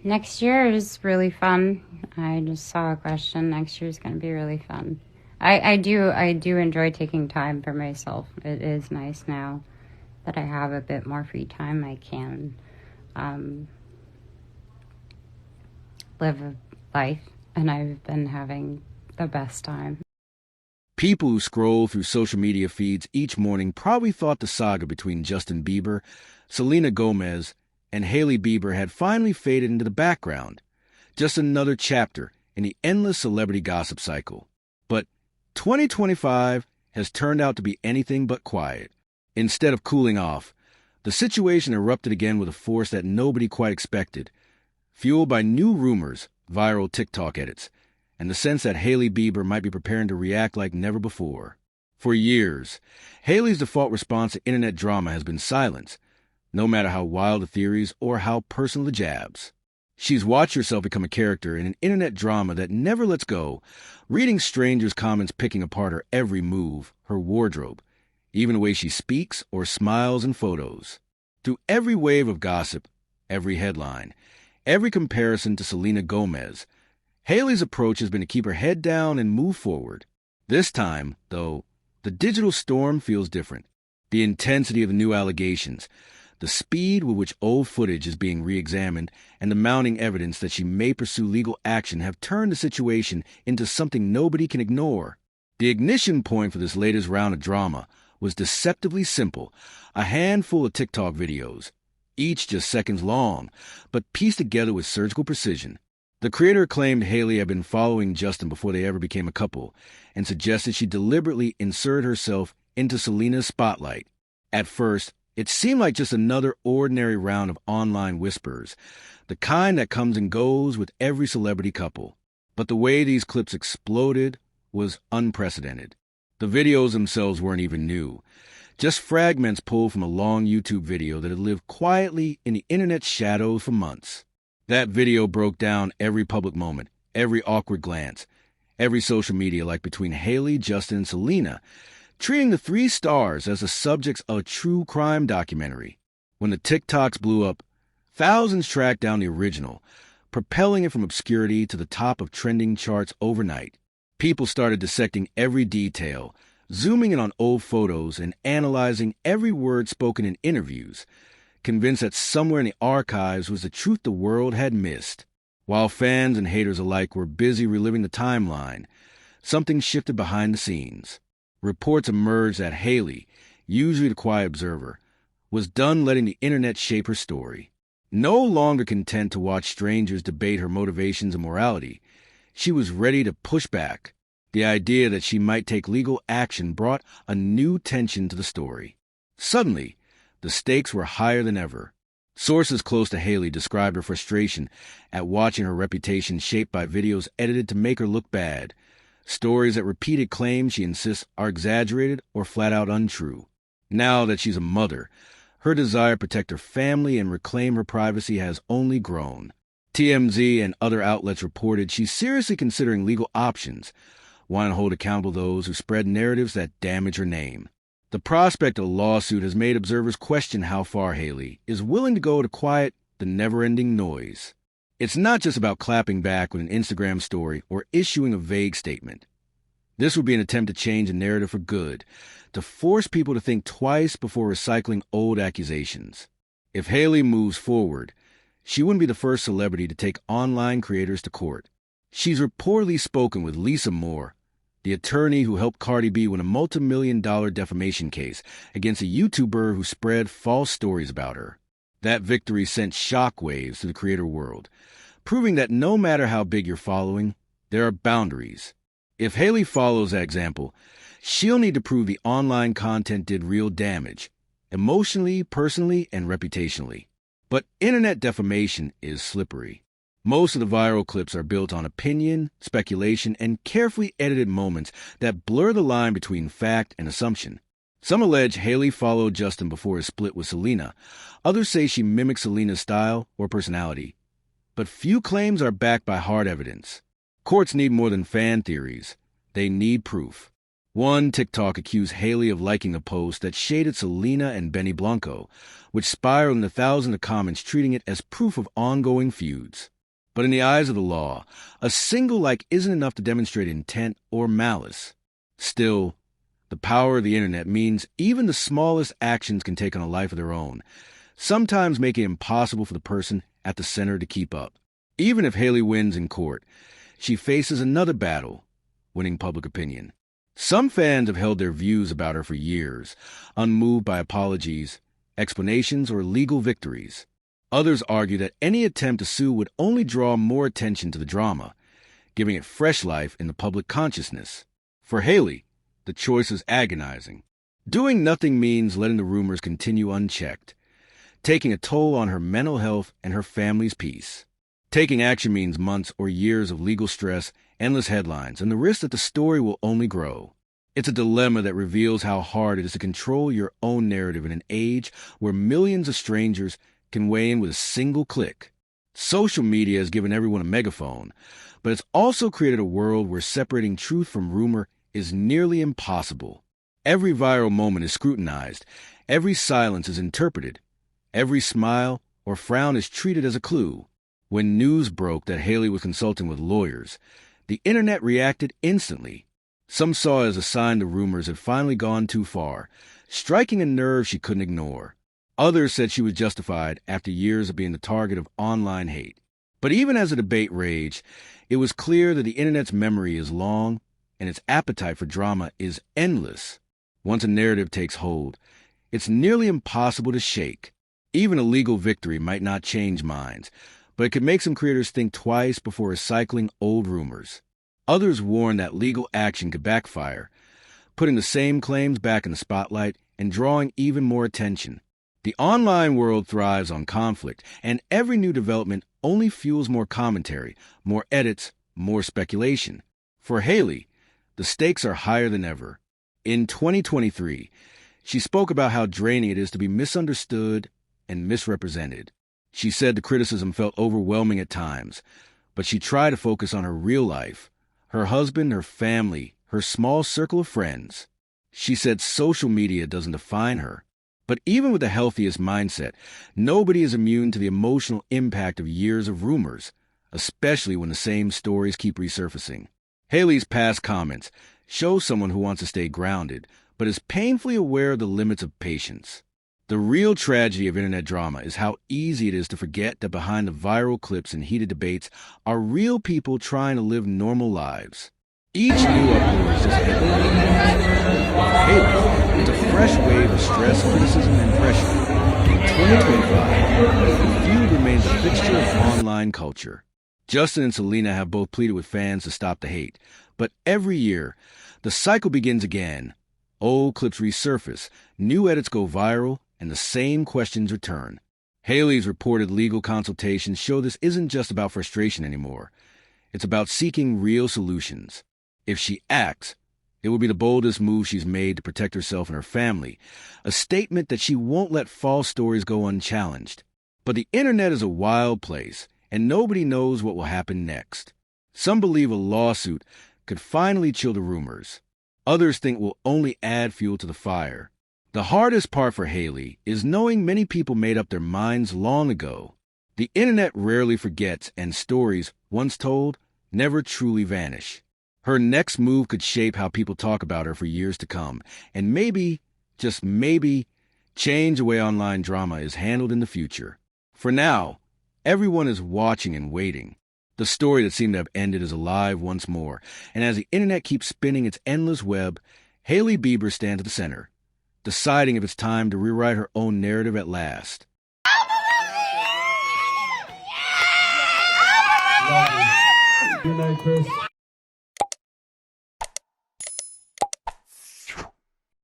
Next year is really fun. I just saw a question. Next year is going to be really fun. I do enjoy taking time for myself. It is nice now that I have a bit more free time. I can um, live a life, and I've been having the best time. People who scroll through social media feeds each morning probably thought the saga between Justin Bieber, Selena Gomez, and Hailey Bieber had finally faded into the background. Just another chapter in the endless celebrity gossip cycle. But 2025 has turned out to be anything but quiet. Instead of cooling off, the situation erupted again with a force that nobody quite expected, fueled by new rumors, viral TikTok edits, and the sense that Hailey Bieber might be preparing to react like never before. For years, Hailey's default response to internet drama has been silence, no matter how wild the theories or how personal the jabs. She's watched herself become a character in an internet drama that never lets go, reading strangers' comments, picking apart her every move, her wardrobe, even the way she speaks or smiles in photos. Through every wave of gossip, every headline, every comparison to Selena Gomez, Hailey's approach has been to keep her head down and move forward. This time, though, the digital storm feels different. The intensity of the new allegations, the speed with which old footage is being re-examined, and the mounting evidence that she may pursue legal action have turned the situation into something nobody can ignore. The ignition point for this latest round of drama was deceptively simple: a handful of TikTok videos, each just seconds long, but pieced together with surgical precision. The creator claimed Hailey had been following Justin before they ever became a couple, and suggested she deliberately inserted herself into Selena's spotlight. At first, it seemed like just another ordinary round of online whispers, the kind that comes and goes with every celebrity couple. But the way these clips exploded was unprecedented. The videos themselves weren't even new, just fragments pulled from a long YouTube video that had lived quietly in the internet's shadows for months. That video broke down every public moment, every awkward glance, every social media like between Hailey, Justin, and Selena, treating the three stars as the subjects of a true crime documentary. When the TikToks blew up, thousands tracked down the original, propelling it from obscurity to the top of trending charts overnight. People started dissecting every detail, zooming in on old photos and analyzing every word spoken in interviews, convinced that somewhere in the archives was the truth the world had missed. While fans and haters alike were busy reliving the timeline, something shifted behind the scenes. Reports emerged that Hailey, usually the quiet observer, was done letting the internet shape her story. No longer content to watch strangers debate her motivations and morality, she was ready to push back. The idea that she might take legal action brought a new tension to the story. Suddenly, the stakes were higher than ever. Sources close to Hailey described her frustration at watching her reputation shaped by videos edited to make her look bad, stories that repeated claims she insists are exaggerated or flat out untrue. Now that she's a mother, her desire to protect her family and reclaim her privacy has only grown. TMZ and other outlets reported she's seriously considering legal options, wanting to hold accountable those who spread narratives that damage her name. The prospect of a lawsuit has made observers question how far Hailey is willing to go to quiet the never-ending noise. It's not just about clapping back with an Instagram story or issuing a vague statement. This would be an attempt to change the narrative for good, to force people to think twice before recycling old accusations. If Hailey moves forward, she wouldn't be the first celebrity to take online creators to court. She's reportedly spoken with Lisa Moore, the attorney who helped Cardi B win a multi-million-dollar defamation case against a YouTuber who spread false stories about her. That victory sent shockwaves through the creator world, proving that no matter how big your following, there are boundaries. If Hailey follows that example, she'll need to prove the online content did real damage, emotionally, personally, and reputationally. But internet defamation is slippery. Most of the viral clips are built on opinion, speculation, and carefully edited moments that blur the line between fact and assumption. Some allege Hailey followed Justin before his split with Selena. Others say she mimics Selena's style or personality. But few claims are backed by hard evidence. Courts need more than fan theories. They need proof. One TikTok accused Hailey of liking a post that shaded Selena and Benny Blanco, which spiraled into thousands of comments treating it as proof of ongoing feuds. But in the eyes of the law, a single like isn't enough to demonstrate intent or malice. Still, the power of the internet means even the smallest actions can take on a life of their own, sometimes making it impossible for the person at the center to keep up. Even if Hailey wins in court, she faces another battle, winning public opinion. Some fans have held their views about her for years, unmoved by apologies, explanations, or legal victories. Others argue that any attempt to sue would only draw more attention to the drama, giving it fresh life in the public consciousness. For Hailey, the choice is agonizing. Doing nothing means letting the rumors continue unchecked, taking a toll on her mental health and her family's peace. Taking action means months or years of legal stress, endless headlines, and the risk that the story will only grow. It's a dilemma that reveals how hard it is to control your own narrative in an age where millions of strangers can weigh in with a single click. Social media has given everyone a megaphone, but it's also created a world where separating truth from rumor is nearly impossible. Every viral moment is scrutinized, every silence is interpreted, every smile or frown is treated as a clue. When news broke that Hailey was consulting with lawyers, the internet reacted instantly. Some saw it as a sign the rumors had finally gone too far, striking a nerve she couldn't ignore. Others said she was justified after years of being the target of online hate. But even as the debate raged, it was clear that the internet's memory is long and its appetite for drama is endless. Once a narrative takes hold, it's nearly impossible to shake. Even a legal victory might not change minds, but it could make some creators think twice before recycling old rumors. Others warn that legal action could backfire, putting the same claims back in the spotlight and drawing even more attention. The online world thrives on conflict, and every new development only fuels more commentary, more edits, more speculation. For Hailey, the stakes are higher than ever. In 2023, she spoke about how draining it is to be misunderstood and misrepresented. She said the criticism felt overwhelming at times, but she tried to focus on her real life, her husband, her family, her small circle of friends. She said social media doesn't define her. But even with the healthiest mindset, nobody is immune to the emotional impact of years of rumors, especially when the same stories keep resurfacing. Hailey's past comments show someone who wants to stay grounded, but is painfully aware of the limits of patience. The real tragedy of internet drama is how easy it is to forget that behind the viral clips and heated debates are real people trying to live normal lives. Each new upload is just Hailey, it's a fresh wave of stress, criticism, and pressure. In 2025, the feud remains a fixture of online culture. Justin and Selena have both pleaded with fans to stop the hate, but every year, the cycle begins again. Old clips resurface, new edits go viral, and the same questions return. Hailey's reported legal consultations show this isn't just about frustration anymore. It's about seeking real solutions. If she acts, it will be the boldest move she's made to protect herself and her family, a statement that she won't let false stories go unchallenged. But the internet is a wild place, and nobody knows what will happen next. Some believe a lawsuit could finally chill the rumors. Others think will only add fuel to the fire. The hardest part for Hailey is knowing many people made up their minds long ago. The internet rarely forgets, and stories, once told, never truly vanish. Her next move could shape how people talk about her for years to come, and maybe, just maybe, change the way online drama is handled in the future. For now, everyone is watching and waiting. The story that seemed to have ended is alive once more, and as the internet keeps spinning its endless web, Hailey Bieber stands at the center, deciding if it's time to rewrite her own narrative at last. Good night, Chris.